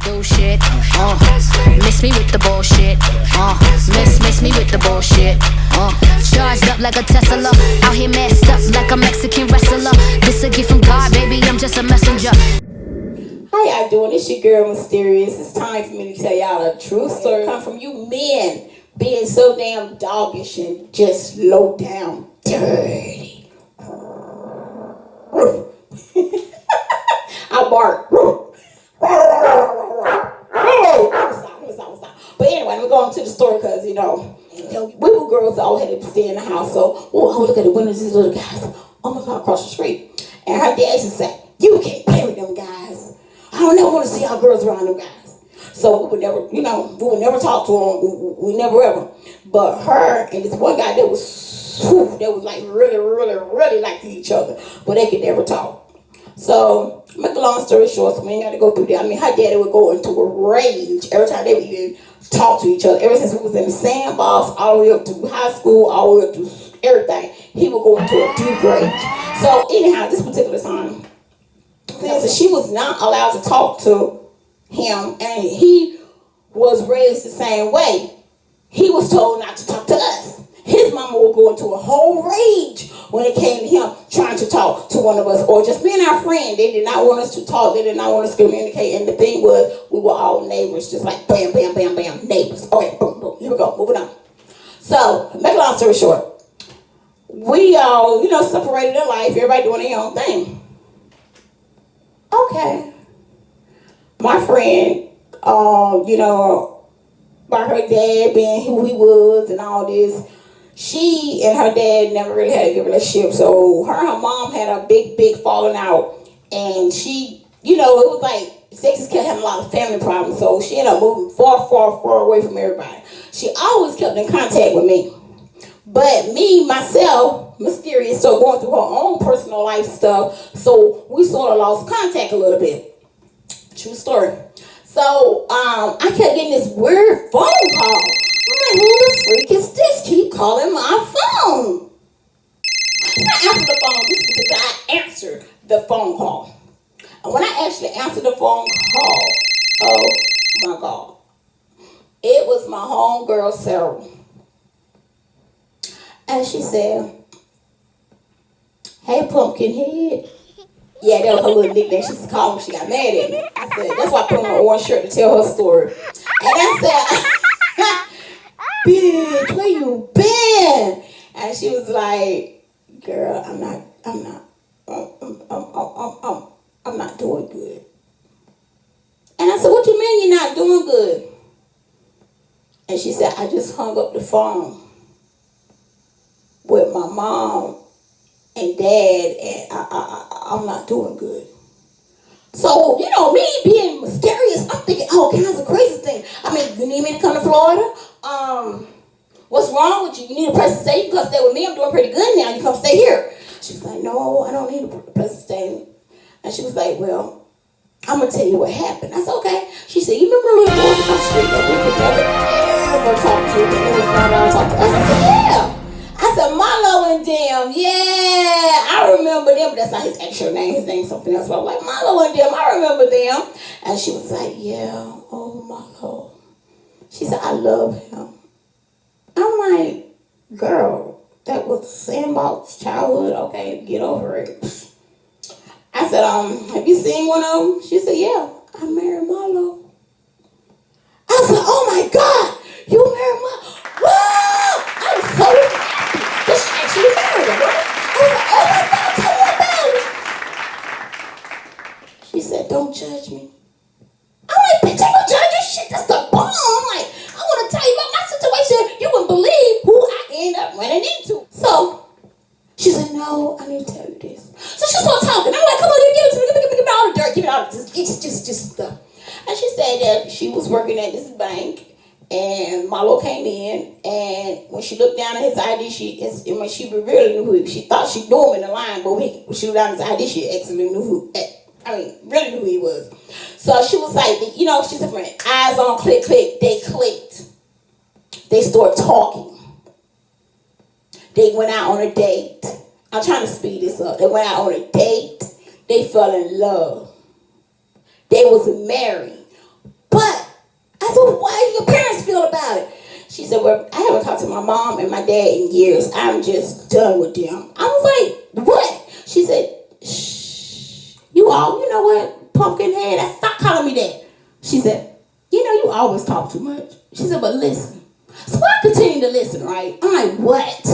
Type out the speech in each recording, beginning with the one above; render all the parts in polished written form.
do shit. Miss me with the bullshit. Miss me with the bullshit. Charged up like a Tesla. Out here messed up like a Mexican wrestler. This a gift from God, baby, I'm just a messenger. How y'all doing? It's your girl Mysterious. It's time for me to tell y'all a true story. Come from you men being so damn doggish and just low down dirty. I bark. Stop. But anyway, I'm going to the story because, we were girls all had to stay in the house. So, I would look at the windows, these little guys. Oh my God, across the street. And her dad used to say, you can't play with them guys. I don't never want to see our girls around them guys. So we would never, we would never talk to them. We never ever. But her and this one guy, they was like really like each other. But they could never talk. So, make a long story short, so we ain't got to go through that. I mean, her daddy would go into a rage every time they would even talk to each other. Ever since we was in the sandbox, all the way up to high school, all the way up to everything, he would go into a deep rage. So, anyhow, this particular time, since she was not allowed to talk to him, and he was raised the same way, he was told not to talk to us. His mama would go into a whole rage when it came to him trying to talk to one of us, or just being our friend. They did not want us to talk. They did not want us to communicate. And the thing was, we were all neighbors, just like bam, bam, bam, bam, neighbors. Okay, boom, boom. Here we go. Moving on. So, make a long story short, we all, separated in life. Everybody doing their own thing. Okay. My friend, by her dad being who he was and all this, she and her dad never really had a good relationship. So her and her mom had a big falling out. And she, it was like, they just kept having a lot of family problems. So she ended up moving far away from everybody. She always kept in contact with me. But me, myself, Mysterious, so going through her own personal life stuff. So we sort of lost contact a little bit. True story. So I kept getting this weird phone call. I'm like, who the freak is this? Keep calling my phone. I answered the phone. This is the guy answered the phone call. And when I actually answered the phone call, oh my God, it was my homegirl Sarah. And she said, hey, Pumpkinhead. Yeah, that was her little nickname. She used to call me. She got mad at me. I said, that's why I put on an orange shirt to tell her story. And I said, bitch, where you been? And she was like, girl, I'm not doing good. And I said, what you mean you're not doing good? And she said, I just hung up the phone with my mom and dad, and I'm not doing good. So, me being mysterious, I'm thinking all kinds of crazy things. I mean, you need me to come to Florida? What's wrong with you? You need a place to stay? You can come stay with me. I'm doing pretty good now. You come stay here. She was like, no, I don't need a place to stay. And she was like, well, I'm going to tell you what happened. I said, okay. She said, you remember the little boys on the street that we could never, ever talk to? That they was not allowed to talk to us? I said, yeah. I said, Milo and them, yeah, I remember them. But that's not his actual name. His name's something else. But I'm like, Milo and them, I remember them. And she was like, yeah, oh, Milo. She said, I love him. I'm like, girl, that was sandbox childhood. Okay, get over it. I said, have you seen one of them? She said, yeah, I married Milo. I said, oh my God, you married Milo? Wow! I was so happy that she actually married him, right? I was like, oh my God, tell me about it. She said, don't judge me. I'm like, bitch, I don't judge this shit. That's the bomb. I'm like, I want to tell you about my situation. You wouldn't believe who I end up running into. So she said, no, I need to tell you this. So she started talking. I'm like, come on, give it to me. Give me all the dirt. Give me all the just stuff. And she said that she was working at this bank, and Marlo came in, and when she looked down at his ID, when she really knew who she thought she knew him in the line, but when she looked down at his ID, she actually knew really knew who he was. So she was like, she's a friend. Eyes on click. They clicked. They started talking. They went out on a date. I'm trying to speed this up. They went out on a date. They fell in love. They was married. I said, well, why do your parents feel about it? She said, well, I haven't talked to my mom and my dad in years. I'm just done with them. I was like, what? She said, shh, you know what, pumpkin head, stop calling me that. She said, you always talk too much. She said, but listen. So I continued to listen, right? I'm like, what?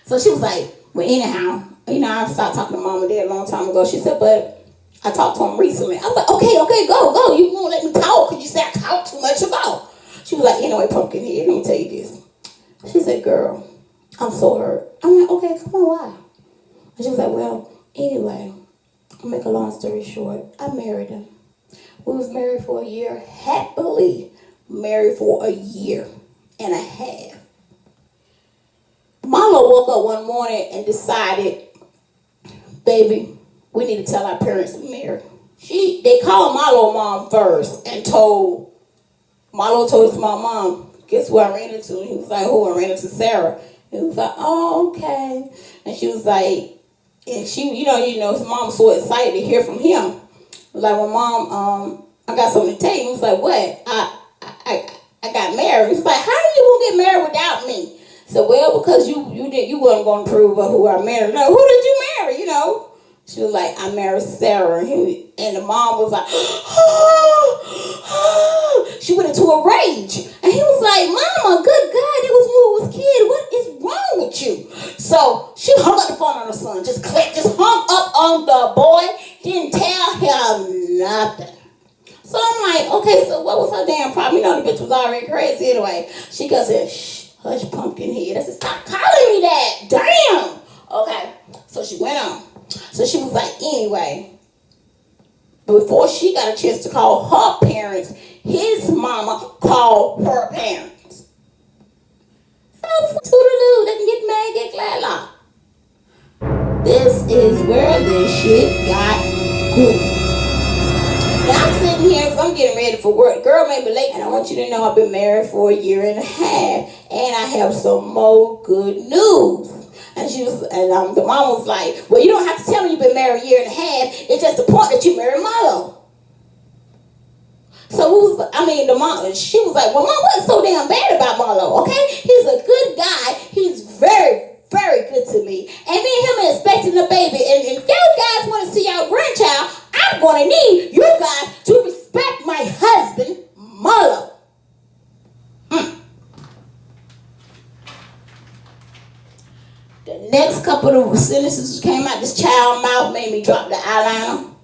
So she was like, well, anyhow, I stopped talking to mom and dad a long time ago. She said, but I talked to them recently. I was like, okay, go. You won't let me talk because you said I talk too much about. She was like, anyway, pumpkin head, let me tell you this. She said, girl, I'm so hurt. I'm like, okay, come on, why? And she was like, well, anyway, I'll make a long story short. I married him. We was married for a year, happily married for a year and a half. Mama woke up one morning and decided, baby, we need to tell our parents we married. They called Marlo mom first and Marlo told his mom, guess who I ran into? And he was like, who? I ran into Sarah. He was like, oh, okay. And she was like, and she, his mom was so excited to hear from him. Like, well, mom, I got something to tell you. He was like, what? I got married. He's like, how you gonna get married without me? So, well, because you wasn't gonna prove who I married. Like, who did you marry? She was like, I married Sarah. And the mom was like, she went into a rage. And he was like, Mama, good God, it was when we was kids. What is wrong with you? So she hung up the phone on her son. Just hung up on the boy. Didn't tell him nothing. So I'm like, okay, so what was her damn problem? The bitch was already crazy anyway. She goes, shh, hush, pumpkin head. I said, stop calling me that. Damn. Okay, so she went on. So she was like, anyway, before she got a chance to call her parents, his mama called her parents. So I was like, toodaloo, they can get mad, get glad locked. This is where this shit got good. Now I'm sitting here because I'm getting ready for work. Girl made me late, and I want you to know I've been married for a year and a half, and I have some more good news. And the mom was like, well, you don't have to tell me you've been married a year and a half. It's just the point that you married Marlo. So the mom, she was like, well, Mom, what's so damn bad about Marlo, okay? He's a good guy. He's very, very good to me. And me and him are expecting a baby. And if you guys want to see our grandchild, I'm going to need you guys to respect my husband, Marlo. The next couple of sentences came out this child's mouth, made me drop the eyeliner.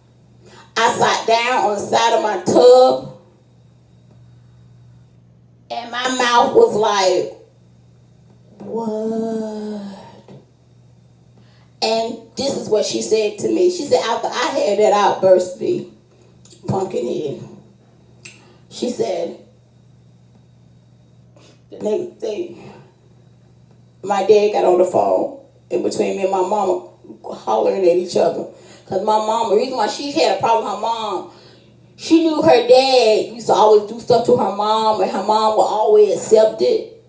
I sat down on the side of my tub, and my mouth was like, what? And this is what she said to me. She said, after I had that outburst, Pumpkinhead, she said, the next day, my dad got on the phone in between me and my mama hollering at each other. Because my mom, the reason why she had a problem with her mom, she knew her dad used to always do stuff to her mom, and her mom would always accept it.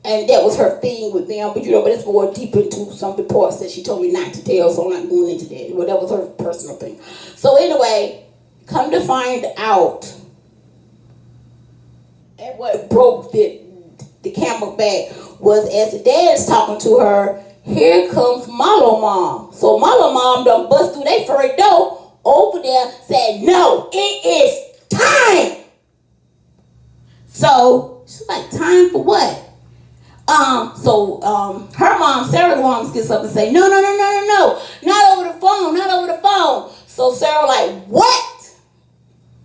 And that was her thing with them. But it's more deep into some reports that she told me not to tell, so I'm not going into that. But that was her personal thing. So anyway, come to find out, and what broke the camera back was as the dad's talking to her, here comes Marlo mom. So Marlo mom done bust through their front door over there, said, no, it is time. So she's like, time for what? Her mom, Sarah's mom, gets up and say, no, not over the phone. So Sarah like, what?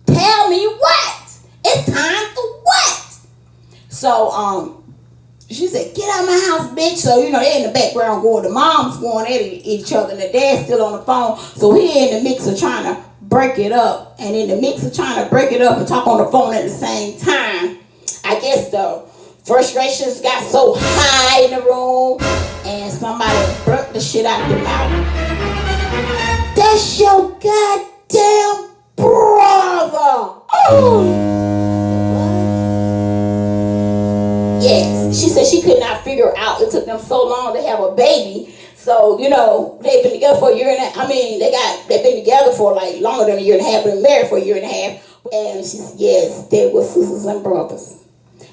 Tell me what? It's time for what? So, she said, get out of my house, bitch. So, they're in the background going, the mom's going at each other, and the dad's still on the phone. So he in the mix of trying to break it up. And in the mix of trying to break it up and talk on the phone at the same time, I guess the frustrations got so high in the room, and somebody burnt the shit out of their mouth. That's your goddamn brother. Oh. Yes, she said she could not figure out. It took them so long to have a baby. So, they've been together for a year and a half. They've been together for like longer than a year and a half, but married for a year and a half. And she said, yes, they were sisters and brothers.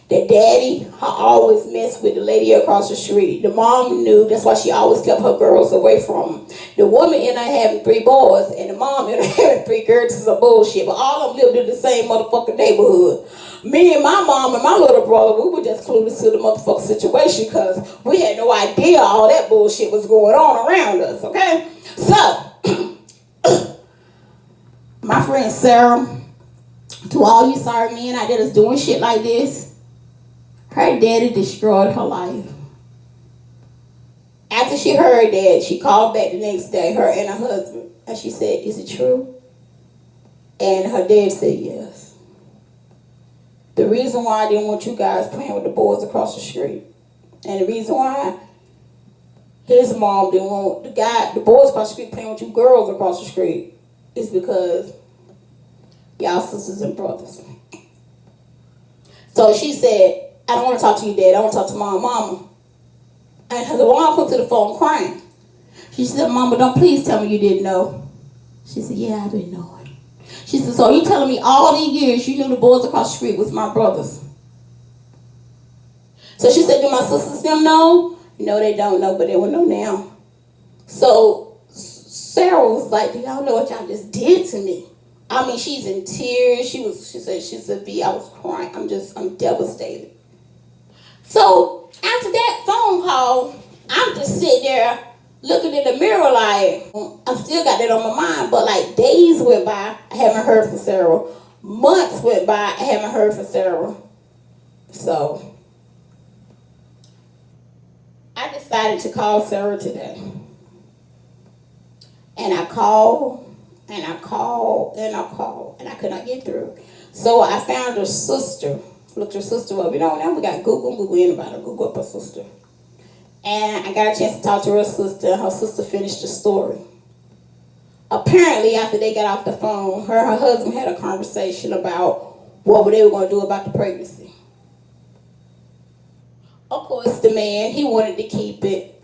The daddy always messed with the lady across the street. The mom knew, that's why she always kept her girls away from him. The woman ended up having 3 boys, and the mom ended up having 3 girls. This is a bullshit, but all of them lived in the same motherfucking neighborhood. Me and my mom and my little brother, we were just clueless to the motherfucking situation because we had no idea all that bullshit was going on around us, okay? So, my friend Sarah, to all you sorry men out there that's doing shit like this, her daddy destroyed her life. After she heard that, she called back the next day, her and her husband, and she said, is it true? And her dad said yes. The reason why I didn't want you guys playing with the boys across the street, and the reason why his mom didn't want the boys across the street playing with you girls across the street, is because y'all sisters and brothers. So she said, I don't want to talk to you, Dad. I want to talk to Mama. And her mom come to the phone crying. She said, Mama, don't please tell me you didn't know. She said, yeah, I've been knowing. She said, so you telling me all these years you knew the boys across the street was my brothers? So she said, do my sisters them know? No, they don't know, but they will know now. So Sarah was like, do y'all know what y'all just did to me? I mean, she's in tears. She said, B, I was crying. I'm devastated. So after that phone call, I'm just sitting there looking in the mirror like, I still got that on my mind, but like days went by, I haven't heard from Sarah. Months went by, I haven't heard from Sarah. So I decided to call Sarah today. And I called, and I called, and I called, and I could not get through. So I found her sister. Looked her sister up. You know, now we got Google anybody. Google up her sister. And I got a chance to talk to her sister. Her sister finished the story. Apparently, after they got off the phone, her and her husband had a conversation about what they were going to do about the pregnancy. Of course, the man, he wanted to keep it.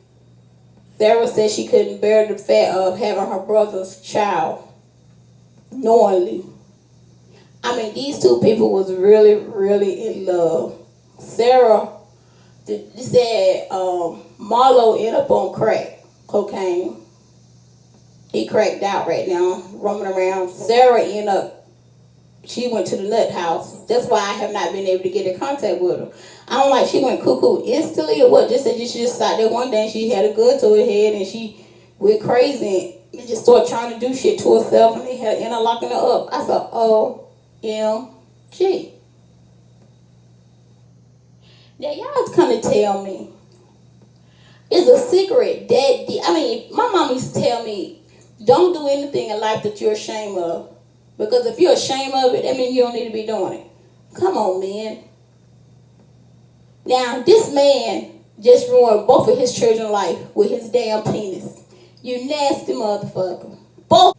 Sarah said she couldn't bear the fact of having her brother's child knowingly. I mean, these two people was really, really in love. Sarah said Marlo ended up on crack, cocaine. He cracked out right now, roaming around. Sarah ended up, she went to the nut house. That's why I have not been able to get in contact with her. I don't like she went cuckoo instantly or what. Just said she just sat there one day and she had a gun to her head and she went crazy and just started trying to do shit to herself and they had interlocking her up. I said, OMG. Now y'all kind of tell me, it's a secret that, my mom used to tell me, don't do anything in life that you're ashamed of. Because if you're ashamed of it, that means you don't need to be doing it. Come on, man. Now, this man just ruined both of his children's life with his damn penis. You nasty motherfucker. Both.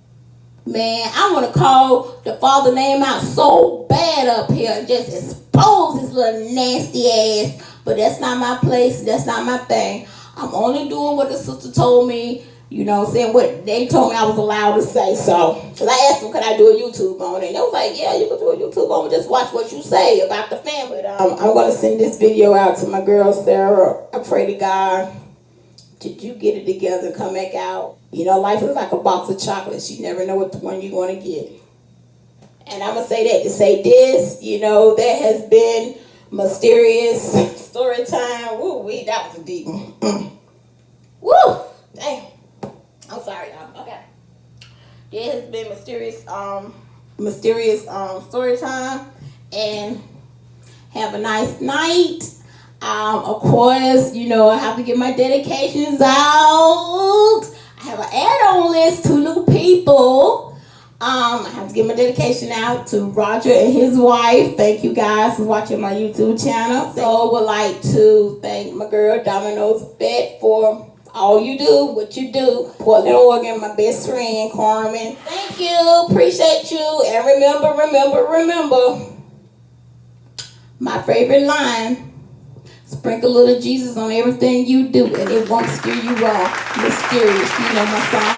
Man, I want to call the father name out so bad up here and just expose his little nasty ass. But that's not my place. That's not my thing. I'm only doing what the sister told me. You know what I'm saying? What they told me I was allowed to say. So, because I asked them, could I do a YouTube on it? And they was like, yeah, you can do a YouTube on it. Just watch what you say about the family. I'm going to send this video out to my girl, Sarah. I pray to God, did you get it together and come back out? You know, life is like a box of chocolates. You never know what one you're going to get. And I'm going to say that to say this, you know, there has been mysterious story time. Woo, that was a deep one. Woo, damn. I'm sorry, y'all. Okay. There has been mysterious story time, and have a nice night. Of course, you know, I have to get my dedications out. I have an add-on list, 2 new people. I have to get my dedication out to Roger and his wife. Thank you guys for watching my YouTube channel. So would like to thank my girl Domino's Vet for all you do, what you do. Portland, Oregon, my best friend, Carmen. Thank you, appreciate you. And remember, my favorite line, sprinkle a little Jesus on everything you do and it won't steer you wrong. Mysterious, you know my song.